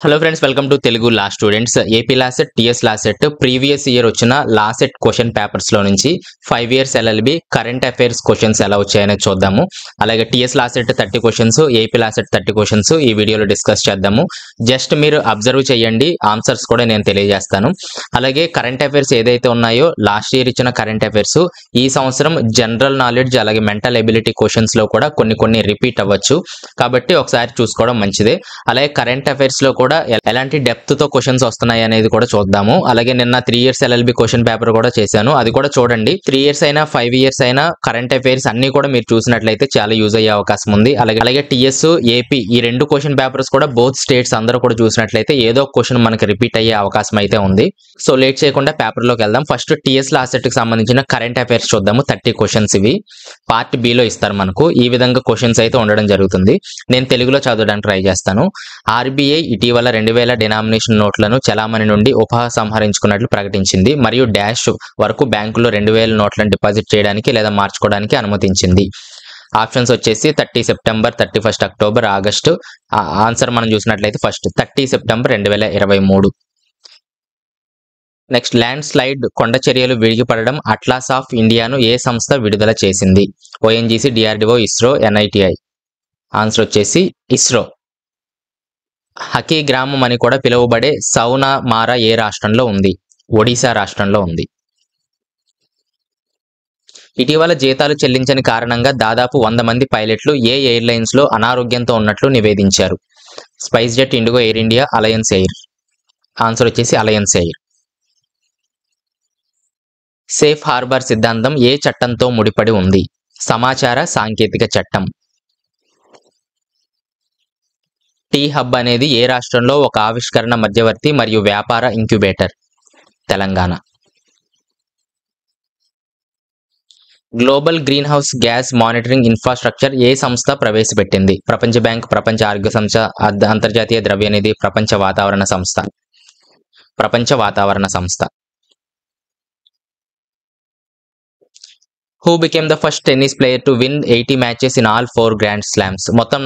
Hello friends, welcome to Telugu law students. AP LAWCET, TS LAWCET previous year వచ్చిన LAWCET question papers లో నుంచి 5 years LLB current affairs questions ఎలా వచ్చాయనేది చూద్దాము. అలాగే TS LAWCET 30 questions, AP LAWCET 30 questions ఈ వీడియోలో discuss చేద్దాము. జస్ట్ మీరు అబ్జర్వ్ చేయండి, ఆన్సర్స్ కూడా నేను తెలియజేస్తాను. అలాగే కరెంట్ అఫైర్స్ ఏదైతే ఉన్నాయో లాస్ట్ ఇయర్ ఇచ్చిన కరెంట్ అఫైర్స్ ఈ సంవత్సరం జనరల్ నాలెడ్జ్ అలాగే మెంటల్ ఎబిలిటీ క్వశ్చన్స్ లో కూడా కొన్ని రిపీట్ అవ్వచ్చు, కాబట్టి ఒకసారి చూసుకోవడం మంచిదే. అలాగే కరెంట్ అఫైర్స్ లో కూడా ఎలాంటి డెప్త్ తో క్వశ్చన్స్ వస్తున్నాయి అనేది కూడా చూద్దాము. అలాగే నిన్న 3 ఇయర్స్ ఎల్ఎల్బి క్వశ్చన్ పేపర్ కూడా చేశాను, అది కూడా చూడండి. 3 ఇయర్స్ అయినా 5 ఇయర్స్ అయినా కరెంట్ అఫైర్స్ అన్ని కూడా మీరు చూసినట్లయితే చాలా యూజ్ అయ్యే అవకాశం ఉంది. అలాగే టీఎస్, ఏపీ ఈ రెండు క్వశ్చన్ పేపర్స్ కూడా బోత్ స్టేట్స్ అందరూ కూడా చూసినట్లయితే ఏదో ఒక క్వశ్చన్ మనకి రిపీట్ అయ్యే అవకాశం అయితే ఉంది. సో లేట్ చేయకుండా పేపర్ లోకి వెళ్దాం. ఫస్ట్ టీఎస్ లాసెట్ కి సంబంధించిన కరెంట్ అఫైర్స్ చూద్దాము. 30 క్వశ్చన్స్ ఇవి పార్ట్ బి లో ఇస్తారు మనకు. ఈ విధంగా క్వశ్చన్స్ అయితే ఉండడం జరుగుతుంది. నేను తెలుగులో చదవడానికి ట్రై చేస్తాను. ఆర్బీఐ ఇటీవల 2000 డినామినేషన్ నోట్లను చలామణి నుండి ఉపసంహరించుకున్నట్లు ప్రకటించింది మరియు డాష్ వరకు బ్యాంకులో 2000 నోట్లను డిపాజిట్ చేయడానికి లేదా మార్చుకోవడానికి అనుమతించింది. ఆప్షన్స్ వచ్చేసి 30 సెప్టెంబర్, 31 అక్టోబర్, ఆగస్టు. ఆన్సర్ మనం చూసినట్లయితే first 30 September 2023. Next, land slide కొండ చర్యలు విడిగిపడడం అట్లాస్ ఆఫ్ ఇండియాను ఏ సంస్థ విడుదల చేసింది? ONGC, DRDO, ISRO, NITI. Answer వచ్చేసి ఇస్రో. హకీ గ్రామం అని కూడా పిలువబడే సౌనా మారా ఏ రాష్ట్రంలో ఉంది? ఒడిశా రాష్ట్రంలో ఉంది. ఇటీవల జీతాలు చెల్లించని కారణంగా దాదాపు 100 మంది పైలట్లు ఏ ఎయిర్లైన్స్ లో అనారోగ్యంతో ఉన్నట్లు నివేదించారు? స్పైస్ జెట్, ఇండిగో, ఎయిర్ ఇండియా, అలయన్స్ ఎయిర్. ఆన్సర్ వచ్చేసి అలయన్స్ ఎయిర్. సేఫ్ హార్బర్ సిద్ధాంతం ఏ చట్టంతో ముడిపడి ఉంది? సమాచార సాంకేతిక చట్టం. టీ హబ్ అనేది ఏ రాష్ట్రంలో ఒక ఆవిష్కరణ మధ్యవర్తి మరియు వ్యాపార incubator? Telangana. Global greenhouse gas monitoring infrastructure ఏ సంస్థ ప్రవేశపెట్టింది? ప్రపంచ బ్యాంక్, ప్రపంచ ఆరోగ్య సంస్థ, అంతర్జాతీయ ద్రవ్యనిధి, ప్రపంచ వాతావరణ సంస్థ. ప్రపంచ వాతావరణ సంస్థ. Who became the first tennis player to win 80 matches in all 4 grand slams? మొత్తం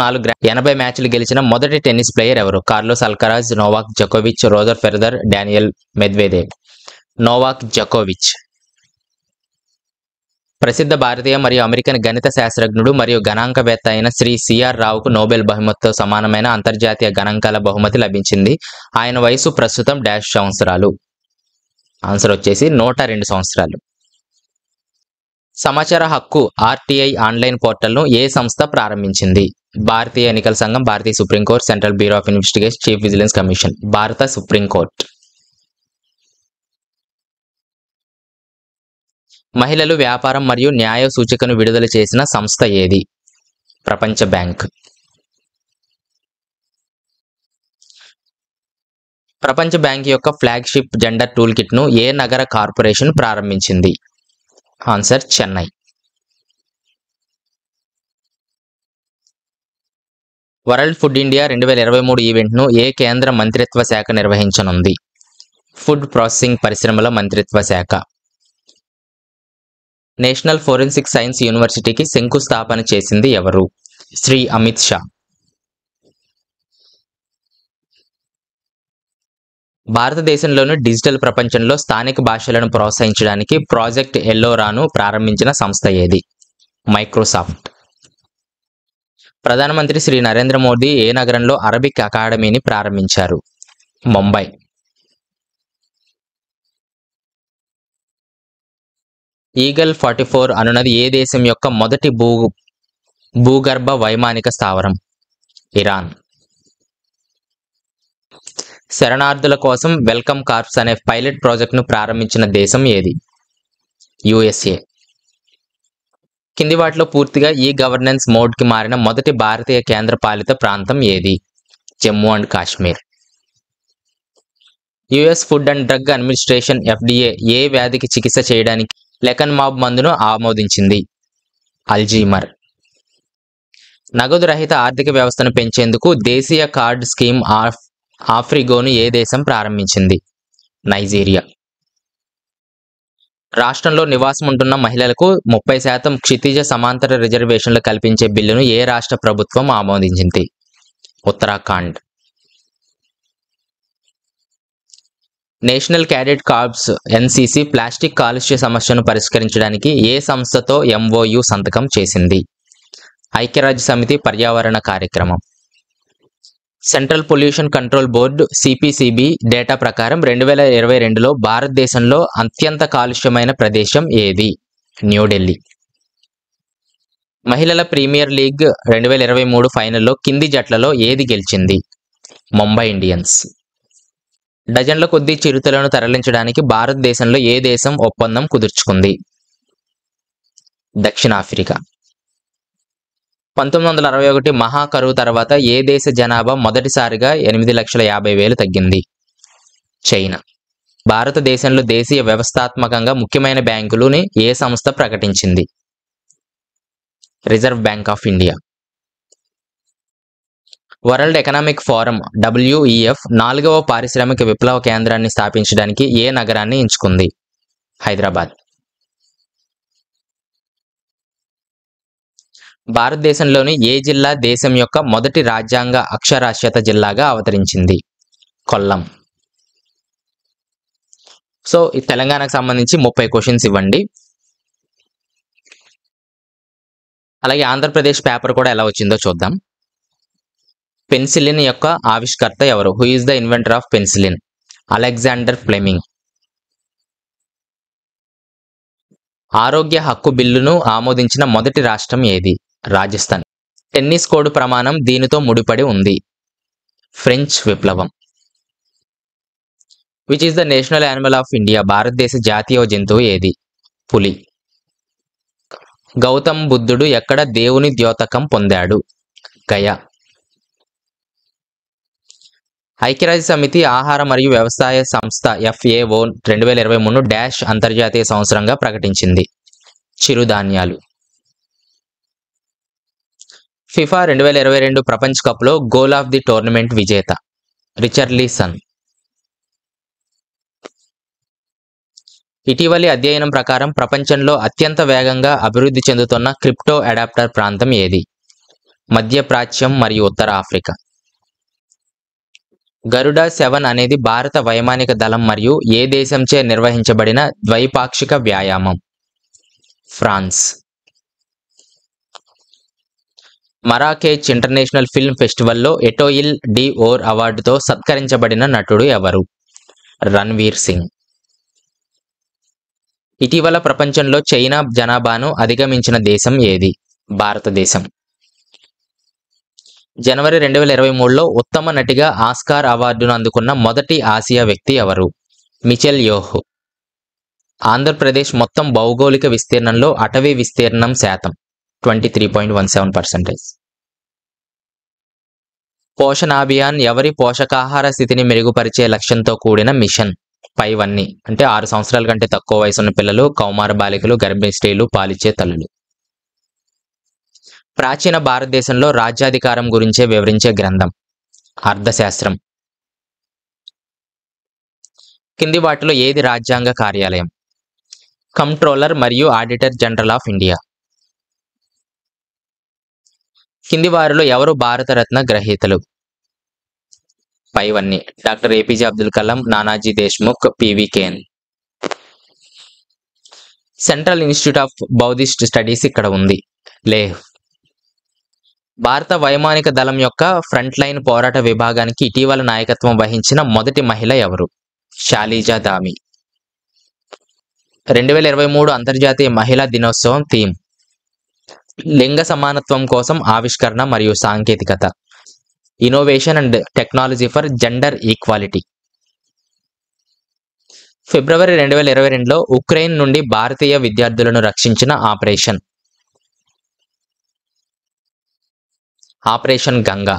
80 మ్యాచ్లు గెలిచిన మొదటి టెన్నిస్ ప్లేయర్ ఎవరు? Carlos Alcaraz, Novak జకోవిచ్, Roger Federer, Daniel Medvedev. Novak జకోవిచ్. ప్రసిద్ధ భారతీయ మరియు అమెరికన్ గణిత శాస్త్రజ్ఞుడు మరియు గణాంకవేత్త అయిన శ్రీ సిఆర్ రావుకు నోబెల్ బహుమతితో సమానమైన అంతర్జాతీయ గణాంకాల బహుమతి లభించింది. ఆయన వయసు ప్రస్తుతం డాష్ సంవత్సరాలు? ఆన్సర్ వచ్చేసి 102 సంవత్సరాలు. సమాచార హక్కు ఆర్టీఐ ఆన్లైన్ పోర్టల్ను ఏ సంస్థ ప్రారంభించింది? భారతీయ ఎన్నికల సంఘం, భారతీయ supreme court, central bureau of investigation, chief vigilance commission. భారత సుప్రీంకోర్టు. మహిళలు వ్యాపారం మరియు న్యాయ సూచికను విడుదల చేసిన సంస్థ ఏది? ప్రపంచ బ్యాంక్. ప్రపంచ బ్యాంక్ యొక్క ఫ్లాగ్షిప్ జెండర్ టూల్ కిట్ ను ఏ నగర కార్పొరేషన్ ప్రారంభించింది? Answer Chennai. World food India 2023 event ను ఏ కేంద్ర మంత్రిత్వ శాఖ నిర్వహించనుంది? ఫుడ్ ప్రాసెసింగ్ పరిశ్రమల మంత్రిత్వ శాఖ. నేషనల్ ఫోరెన్సిక్ సైన్స్ యూనివర్సిటీకి శంకుస్థాపన చేసింది ఎవరు? శ్రీ అమిత్ షా. భారతదేశంలోని డిజిటల్ ప్రపంచంలో స్థానిక భాషలను ప్రోత్సహించడానికి ప్రాజెక్ట్ ఎల్లోరాను ప్రారంభించిన సంస్థ ఏది? మైక్రోసాఫ్ట్. ప్రధానమంత్రి శ్రీ నరేంద్ర మోదీ ఏ నగరంలో అరబిక్ అకాడమీని ప్రారంభించారు? ముంబై. ఈగల్ 44 అనున్నది ఏ దేశం యొక్క మొదటి భూగర్భ వైమానిక స్థావరం? ఇరాన్. శరణార్థుల కోసం వెల్కమ్ కార్ప్స్ అనే పైలట్ ప్రాజెక్టును ప్రారంభించిన దేశం ఏది? యుఎస్ఏ. కింది వాటిలో పూర్తిగా ఈ గవర్నెన్స్ మోడ్కి మారిన మొదటి భారతీయ కేంద్ర పాలిత ప్రాంతం ఏది? Jammu and Kashmir. US food and drug administration FDA ఏ వ్యాధికి చికిత్స చేయడానికి లెకన్మాబ్ మందును ఆమోదించింది? అల్జీమర్. నగదు రహిత ఆర్థిక వ్యవస్థను పెంచేందుకు దేశీయ కార్డ్ స్కీమ్ ఆఫ్రిగోను ఏ దేశం ప్రారంభించింది? నైజీరియా. రాష్ట్రంలో నివాసం ఉంటున్న మహిళలకు 30% క్షితిజ సమాంతర రిజర్వేషన్లు కల్పించే బిల్లును ఏ రాష్ట్ర ప్రభుత్వం ఆమోదించింది? Uttarakhand. National cadet corps NCC plastic కాలుష్య సమస్యను పరిష్కరించడానికి ఏ సంస్థతో ఎంఓయు సంతకం చేసింది? ఐక్యరాజ్య సమితి పర్యావరణ కార్యక్రమం. Central pollution control board CPCB data ప్రకారం 2022లో భారతదేశంలో అత్యంత కాలుష్యమైన ప్రదేశం ఏది? న్యూఢిల్లీ. మహిళల ప్రీమియర్ లీగ్ 2023 ఫైనల్లో కింది జట్లలో ఏది గెలిచింది? ముంబై ఇండియన్స్. డజన్ల కొద్దీ చిరుతలను తరలించడానికి భారతదేశంలో ఏ దేశం ఒప్పందం కుదుర్చుకుంది? దక్షిణాఫ్రికా. 1961 మహా కరువు తర్వాత ఏ దేశ జనాభా మొదటిసారిగా 8,50,000 తగ్గింది? చైనా. భారతదేశంలో దేశీయ వ్యవస్థాత్మకంగా ముఖ్యమైన బ్యాంకులని ఏ సంస్థ ప్రకటించింది? Reserve bank of India. World economic forum WEF 4వ పారిశ్రామిక విప్లవ కేంద్రాన్ని స్థాపించడానికి ఏ నగరాన్ని ఎంచుకుంది? హైదరాబాద్. భారతదేశంలోని ఏ జిల్లా దేశం యొక్క మొదటి రాజ్యాంగ అక్షరాస్యత జిల్లాగా అవతరించింది? కొల్లం. సో ఈ తెలంగాణకు సంబంధించి 30 క్వశ్చన్స్ ఇవ్వండి. అలాగే ఆంధ్రప్రదేశ్ పేపర్ కూడా ఎలా వచ్చిందో చూద్దాం. పెన్సిలిన్ యొక్క ఆవిష్కర్త ఎవరు? Who is the inventor of penicillin? Alexander Fleming. ఆరోగ్య హక్కు బిల్లును ఆమోదించిన మొదటి రాష్ట్రం ఏది? రాజస్థాన్. టెన్నిస్ కోడ్ ప్రమాణం దీనితో ముడిపడి ఉంది? ఫ్రెంచ్ విప్లవం. Which is the national animal of India? భారతదేశ జాతీయ జంతువు ఏది? పులి. గౌతమ్ బుద్ధుడు ఎక్కడ దేవుని ద్యోతకం పొందాడు? గయా. ఐక్యరాజ్య సమితి ఆహార మరియు వ్యవసాయ సంస్థ FAO 2023 డాష్ అంతర్జాతీయ సంవత్సరంగా ప్రకటించింది? చిరుధాన్యాలు. ఫిఫా 2022 ప్రపంచ కప్లో గోల్ ఆఫ్ ది టోర్నమెంట్ విజేత? రిచర్లీసన్. ఇటీవలి అధ్యయనం ప్రకారం ప్రపంచంలో అత్యంత వేగంగా అభివృద్ధి చెందుతున్న క్రిప్టో అడాప్టర్ ప్రాంతం ఏది? మధ్యప్రాచ్యం మరియు ఉత్తర ఆఫ్రికా. గరుడా 7 అనేది భారత వైమానిక దళం మరియు ఏ దేశంచే నిర్వహించబడిన ద్వైపాక్షిక వ్యాయామం? ఫ్రాన్స్. మరాకేచ్ ఇంటర్నేషనల్ ఫిల్మ్ ఫెస్టివల్లో ఎటోయిల్ డి ఓర్ అవార్డుతో సత్కరించబడిన నటుడు ఎవరు? రణ్వీర్ సింగ్. ఇటీవల ప్రపంచంలో చైనా జనాభాను అధిగమించిన దేశం ఏది? భారతదేశం. జనవరి 2023లో ఉత్తమ నటిగా ఆస్కార్ అవార్డును అందుకున్న మొదటి ఆసియా వ్యక్తి ఎవరు? మిచెల్ యోహ్. ఆంధ్రప్రదేశ్ మొత్తం భౌగోళిక విస్తీర్ణంలో అటవీ విస్తీర్ణం శాతం 23.17%. పోషణ అభియాన్ ఎవరి పోషకాహార స్థితిని మెరుగుపరిచే లక్ష్యంతో కూడిన మిషన్? పైవన్నీ అంటే 6 సంవత్సరాల కంటే తక్కువ వయసున్న పిల్లలు, కౌమార బాలికలు, గర్భిణీ స్త్రీలు, పాలిచ్చే తల్లులు. ప్రాచీన భారతదేశంలో రాజ్యాధికారం గురించే వివరించే గ్రంథం? అర్థశాస్త్రం. కింది వాటిలో ఏది రాజ్యాంగ కార్యాలయం? కంట్రోలర్ మరియు ఆడిటర్ జనరల్ ఆఫ్ ఇండియా. కింది వారిలో ఎవరు భారతరత్న గ్రహీతలు? పైవన్నీ doctor APJ Abdul Kalam, Nanaji Deshmukh, PV Kane. Central institute of Buddhist studies ఇక్కడ ఉంది, లేహ్. భారత వైమానిక దళం యొక్క ఫ్రంట్ లైన్ పోరాట విభాగానికి ఇటీవల నాయకత్వం వహించిన మొదటి మహిళ ఎవరు? షాలీజా దామి. 2023 అంతర్జాతీయ మహిళా దినోత్సవం థీమ్? లింగ సమానత్వం కోసం ఆవిష్కరణ మరియు సాంకేతికత. Innovation and technology for gender equality. ఫిబ్రవరి 2022లో ఉక్రెయిన్ నుండి భారతీయ విద్యార్థులను రక్షించిన ఆపరేషన్? Operation Ganga.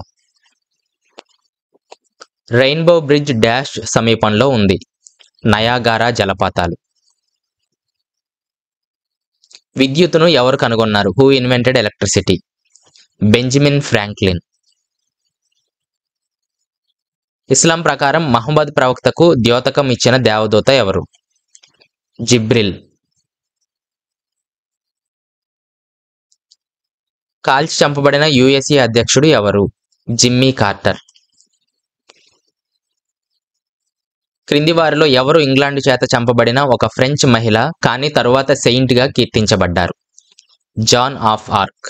Rainbow bridge dash సమీపంలో ఉంది? నయాగారా జలపాతాలు. విద్యుత్తును ఎవరు కనుగొన్నారు? Who invented electricity? Benjamin Franklin. ఇస్లాం ప్రకారం మహమ్మద్ ప్రవక్తకు ద్యోతకం ఇచ్చిన దేవదూత ఎవరు? జిబ్రిల్. కాల్చి చంపబడిన USA అధ్యక్షుడు ఎవరు? Jimmy Carter. క్రింది వారిలో ఎవరు ఇంగ్లాండ్ చేత చంపబడిన ఒక ఫ్రెంచ్ మహిళ కానీ తరువాత సెయింట్ గా కీర్తించబడ్డారు? John of arc.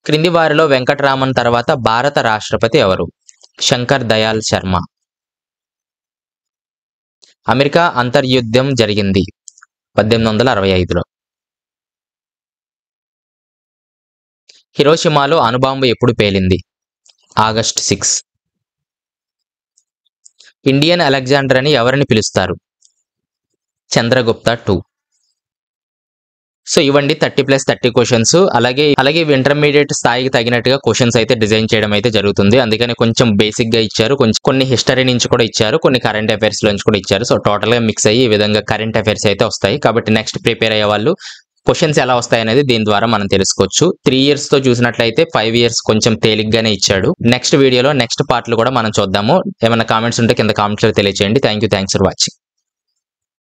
క్రింది వారిలో వెంకటరామన్ తర్వాత భారత రాష్ట్రపతి ఎవరు? శంకర్ దయాళ్ శర్మ. అమెరికా అంతర్యుద్ధం జరిగింది 1865లో. హిరోషిమాలో అణుబాంబు ఎప్పుడు పేలింది? ఆగస్ట్ 6. ఇండియన్ అలెగ్జాండర్ అని ఎవరిని పిలుస్తారు? చంద్రగుప్త II. సో ఇవ్వండి 30+30 క్వశ్చన్స్. అలాగే ఇంటర్మీడియట్ స్థాయికి తగినట్టుగా క్వశ్చన్స్ అయితే డిజైన్ చేయడం అయితే జరుగుతుంది. అందుకని కొంచెం బేసిక్ గా ఇచ్చారు, కొన్ని హిస్టరీ నుంచి కూడా ఇచ్చారు, కొన్ని కరెంట్ అఫైర్స్ నుంచి కూడా ఇచ్చారు. సో టోటల్ గా మిక్స్ అయ్యి ఈ విధంగా కరెంట్ అఫైర్స్ అయితే వస్తాయి. కాబట్టి నెక్స్ట్ ప్రిపేర్ అయ్యే వాళ్ళు క్వశ్చన్స్ ఎలా వస్తాయి అనేది దీని ద్వారా మనం తెలుసుకోవచ్చు. 3 years తో చూసినట్లయితే 5 years కొంచెం తేలిగ్గానే ఇచ్చాడు. నెక్స్ట్ వీడియోలో నెక్స్ట్ పార్ట్లు కూడా మనం చూద్దాము. ఏమైనా కామెంట్స్ ఉంటే కింద కామెంట్స్ లో తెలియజేయండి. Thanks for watching.